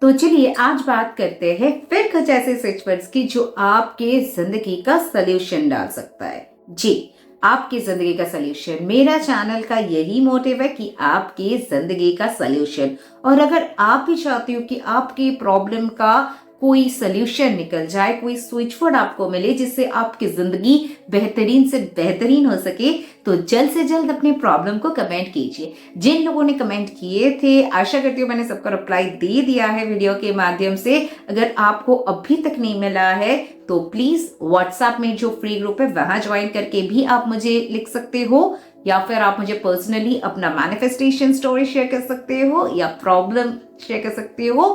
तो चलिए आज बात करते हैं फिर कुछ ऐसे स्विच वर्ड्स की जो आपके जिंदगी का सलूशन डाल सकता है। जी, आपकी जिंदगी का सलूशन। मेरा चैनल का यही मोटिव है कि आपकी जिंदगी का सलूशन। और अगर आप भी चाहते हो कि आपकी प्रॉब्लम का कोई सलूशन निकल जाए, कोई स्विच वर्ड आपको मिले जिससे आपकी जिंदगी बेहतरीन से बेहतरीन हो सके, तो जल्द से जल्द अपने प्रॉब्लम को कमेंट कीजिए। जिन लोगों ने कमेंट किए थे, आशा करती हूँ मैंने सबका रिप्लाई दे दिया है वीडियो के माध्यम से। अगर आपको अभी तक नहीं मिला है तो प्लीज व्हाट्सएप में जो फ्री ग्रुप है वहां ज्वाइन करके भी आप मुझे लिख सकते हो, या फिर आप मुझे पर्सनली अपना मैनिफेस्टेशन स्टोरी शेयर कर सकते हो या प्रॉब्लम शेयर कर सकते हो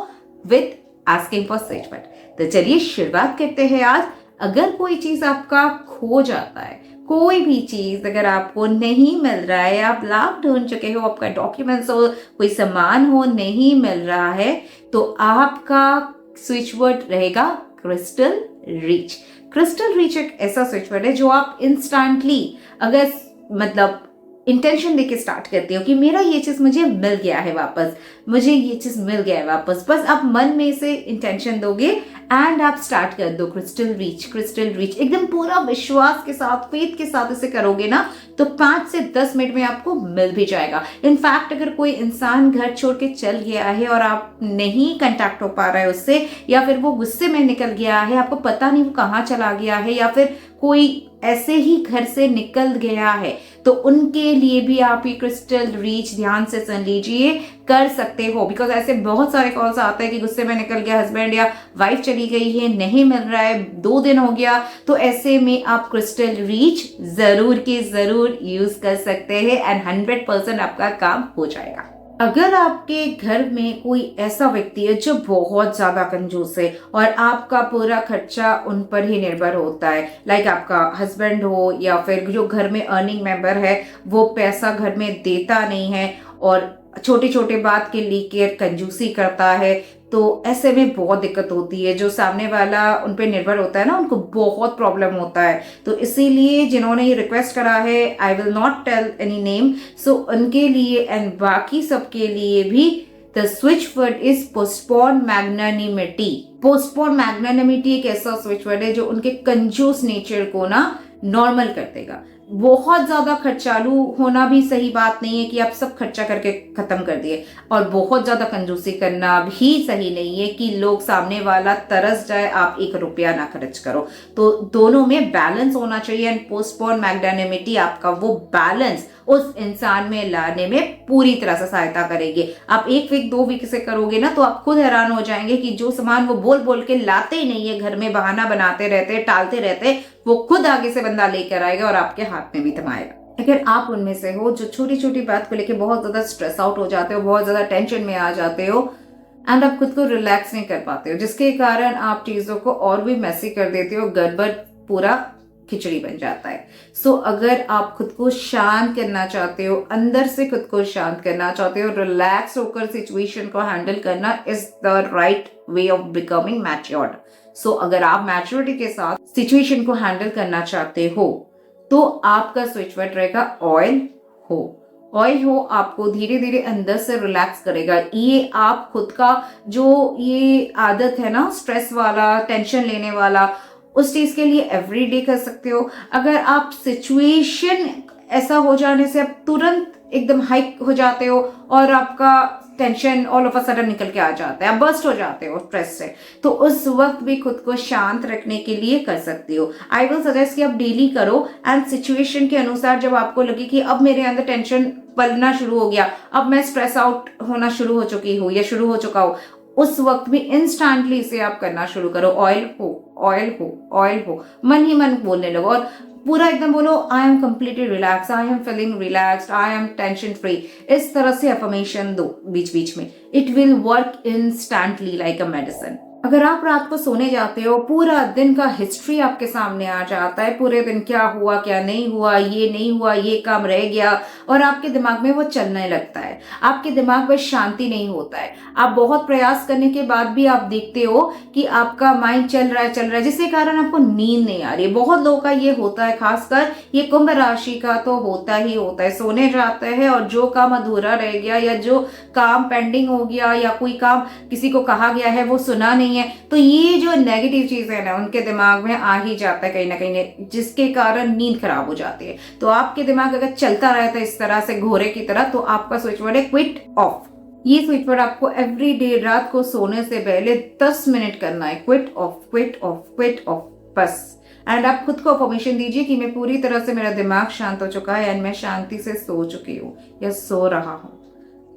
with asking for switch word. तो चलिए शुरुआत करते हैं आज। अगर कोई चीज आपका खो जाता है, कोई भी चीज अगर आपको नहीं मिल रहा है, आप लाख ढूंढ चुके हो, आपका डॉक्यूमेंट्स हो, कोई सामान हो, नहीं मिल रहा है, तो आपका स्विच वर्ड रहेगा क्रिस्टल रीच। क्रिस्टल रीच एक ऐसा स्विच वर्ड है जो आप इंस्टेंटली अगर मतलब इंटेंशन देके स्टार्ट करते हो कि मेरा ये चीज मुझे मिल गया है वापस, मुझे ये चीज मिल गया है वापस, बस आप मन में से इंटेंशन दोगे एंड आप स्टार्ट कर दो क्रिस्टल रीच। क्रिस्टल रीच एकदम पूरा विश्वास के साथ, फेथ के साथ इसे करोगे ना, तो 5 से 10 मिनट में आपको मिल भी जाएगा। इनफैक्ट अगर कोई इंसान घर छोड़ के चल गया है और आप नहीं कांटेक्ट हो पा रहे हो उससे, या फिर वो गुस्से में निकल गया है, आपको पता नहीं वो कहाँ चला गया है, या फिर कोई ऐसे ही घर से निकल गया है, तो उनके लिए भी आप ये क्रिस्टल रीच ध्यान से सुन लीजिए, कर सकते हो। बिकॉज ऐसे बहुत सारे कॉल्स आते हैं कि गुस्से में निकल गया हस्बैंड या वाइफ, चली गई है, नहीं मिल रहा है, 2 दिन हो गया, तो ऐसे में आप क्रिस्टल रीच जरूर के जरूर यूज कर सकते हैं एंड 100% आपका काम हो जाएगा। अगर आपके घर में कोई ऐसा व्यक्ति है जो बहुत ज्यादा कंजूस है और आपका पूरा खर्चा उन पर ही निर्भर होता है, लाइक आपका हस्बैंड हो या फिर जो घर में अर्निंग मेंबर है, वो पैसा घर में देता नहीं है और छोटे छोटे बात के लिए कंजूसी करता है, तो ऐसे में बहुत दिक्कत होती है। जो सामने वाला उन पे निर्भर होता है ना, उनको बहुत प्रॉब्लम होता है। तो इसीलिए जिन्होंने ये रिक्वेस्ट करा है, I will not tell any name, so उनके लिए एंड बाकी सबके लिए भी the switch word is postpone magnanimity. Postpone magnanimity एक ऐसा स्विच वर्ड है जो उनके कंजूस नेचर को ना नॉर्मल कर देगा। बहुत ज्यादा खर्चालू होना भी सही बात नहीं है कि आप सब खर्चा करके खत्म कर दिए, और बहुत ज्यादा कंजूसी करना भी सही नहीं है कि लोग सामने वाला तरस जाए, आप 1 रुपया ना खर्च करो। तो दोनों में बैलेंस होना चाहिए एंड पोस्टपोन मैग्नानिमिटी आपका वो बैलेंस उस इंसान में लाने में पूरी तरह से सहायता करेगी। आप 1 वीक 2 वीक से करोगे ना, तो आप खुद हैरान हो जाएंगे कि जो सामान वो बोल बोल के लाते ही नहीं है, घर में बहाना बनाते रहते, टालते रहते, वो खुद आगे से बंदा लेकर आएगा और आपके हाथ में भी थमाएगा। अगर आप उनमें से हो जो छोटी छोटी बात को लेकर बहुत ज्यादा स्ट्रेस आउट हो जाते हो, बहुत ज्यादा टेंशन में आ जाते हो एंड आप खुद को रिलैक्स नहीं कर पाते हो, जिसके कारण आप चीजों को और भी मैसी कर देते हो, गड़बड़ पूरा खिचड़ी बन जाता है। सो अगर आप खुद को शांत करना चाहते हो, अंदर से खुद को शांत करना चाहते हो, रिलैक्स होकर सिचुएशन को हैंडल करना is the right way of becoming matured. So अगर आप मैच्योरिटी के साथ सिचुएशन को हैंडल करना चाहते हो, तो आपका स्विच वर्ड रहेगा ऑयल हो। ऑयल हो आपको धीरे धीरे अंदर से रिलैक्स करेगा। ये आप खुद का जो ये आदत है ना, स्ट्रेस वाला, टेंशन लेने वाला, उस चीज के लिए एवरीडे कर सकते हो। अगर आप सिचुएशन ऐसा हो जाने से आप तुरंत एकदम हाइक हो जाते हो और आपका tension all of a sudden निकल के आ जाता है, आप बर्स्ट हो जाते हो स्ट्रेस से, तो उस वक्त भी खुद को शांत रखने के लिए कर सकते हो। आई विल सजेस्ट कि आप डेली करो एंड सिचुएशन के अनुसार जब आपको लगे कि अब मेरे अंदर टेंशन पलना शुरू हो गया, अब मैं स्ट्रेस आउट होना शुरू हो चुकी हूँ या शुरू हो चुका हूँ, उस वक्त भी इंस्टेंटली इसे आप करना शुरू करो। ऑयल हो, ऑयल हो, ऑयल हो, मन ही मन बोलने लगो और पूरा एकदम बोलो I am completely relax, I am feeling relaxed, I am tension free. इस तरह से अफर्मेशन दो बीच बीच में, it will work instantly like a medicine. अगर आप रात को सोने जाते हो, पूरा दिन का हिस्ट्री आपके सामने आ जाता है, पूरे दिन क्या हुआ, क्या नहीं हुआ, ये नहीं हुआ, ये काम रह गया, और आपके दिमाग में वो चलने लगता है। आपके दिमाग में शांति नहीं होता है। आप बहुत प्रयास करने के बाद भी आप देखते हो कि आपका माइंड चल रहा है, जिसके कारण आपको नींद नहीं आ रही है। बहुत लोगों का ये होता है, खासकर ये कुंभ राशि का तो होता ही होता है। सोने जाते हैं और जो काम अधूरा रह गया या जो काम पेंडिंग हो गया या कोई काम किसी को कहा गया है वो सुना नहीं है, तो ये जो नेगेटिव चीजें है ना उनके दिमाग में आ ही जाता है कहीं ना कहीं, जिसके कारण नींद खराब हो जाती है। तो आपके दिमाग अगर चलता रहता है इस तरह से घोड़े की तरह, तो आपका स्विच वर्ड है क्विट ऑफ। ये स्विच वर्ड आपको एवरी डे रात को सोने से पहले 10 मिनट करना है। Quit of, quit of, quit of, बस। एंड आप खुद को अफर्मेशन दीजिए कि मैं पूरी तरह से, मेरा दिमाग शांत हो चुका है एंड मैं शांति से सो चुकी हूँ या सो रहा हूँ।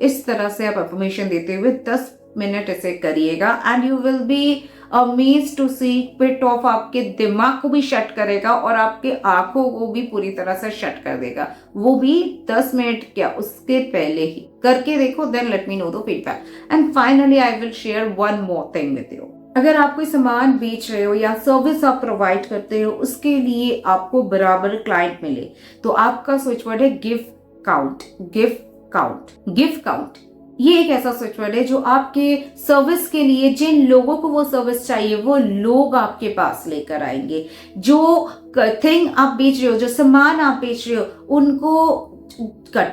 इस तरह से आप अफर्मेशन देते हुए 10 मिनट इसे करिएगा and you will be amazed to see quite of आपके दिमाग को भी शट करेगा और आपके आंखों को भी पूरी तरह से शट कर देगा, वो भी 10 मिनट क्या उसके पहले ही। करके देखो, then let me know the feedback. And finally I will share one more thing with you. अगर आप कोई सामान बेच रहे हो या सर्विस आप प्रोवाइड करते हो, उसके लिए आपको बराबर क्लाइंट मिले, तो आपका स्विच वर्ड है give count. Give count, give count. ये एक ऐसा स्विच वर्ड है जो आपके सर्विस के लिए, जिन लोगों को वो सर्विस चाहिए वो लोग आपके पास लेकर आएंगे। जो थिंग आप बेच रहे हो, जो सामान आप बेच रहे हो, उनको कट,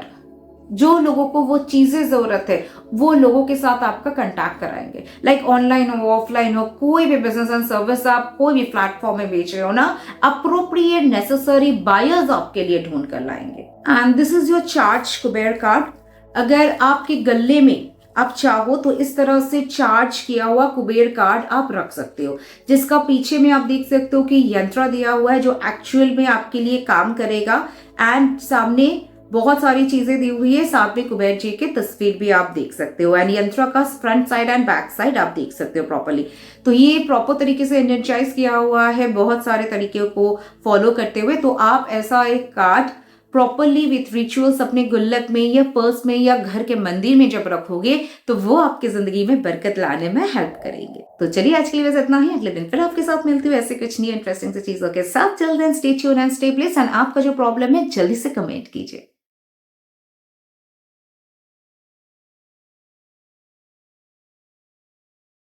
जो लोगों को वो चीजें जरूरत है वो लोगों के साथ आपका कांटेक्ट कराएंगे। लाइक ऑनलाइन हो, ऑफलाइन हो, कोई भी बिजनेस एंड सर्विस आप कोई भी प्लेटफॉर्म में बेच रहे हो ना, अप्रोप्रिएट नेसेसरी बायर्स आपके लिए ढूंढ कर लाएंगे। And this is your charge Kuber card. अगर आपके गले में आप चाहो तो इस तरह से चार्ज किया हुआ कुबेर कार्ड आप रख सकते हो, जिसका पीछे में आप देख सकते हो कि यंत्र दिया हुआ है जो एक्चुअल में आपके लिए काम करेगा। एंड सामने बहुत सारी चीजें दी हुई है, साथ में कुबेर जी की तस्वीर भी आप देख सकते हो। एंड यंत्र का front side and back side आप देख सकते हो प्रॉपर्ली। तो ये प्रॉपर तरीके से एनर्जाइज किया हुआ है बहुत सारे तरीके को फॉलो करते हुए। तो आप ऐसा एक कार्ड प्रॉपरली विथ रिचुअल्स अपने गुल्लक में या पर्स में या घर के मंदिर में जब रखोगे तो वो आपकी जिंदगी में बरकत लाने में हेल्प करेंगे। तो चलिए आज के लिए बस इतना ही। अगले दिन फिर आपके साथ मिलती हूँ ऐसे कुछ न्यू इंटरेस्टिंग सी चीजों के साथ। Till then stay tuned and stay blessed. And आपका जो प्रॉब्लम है जल्दी से कमेंट कीजिए।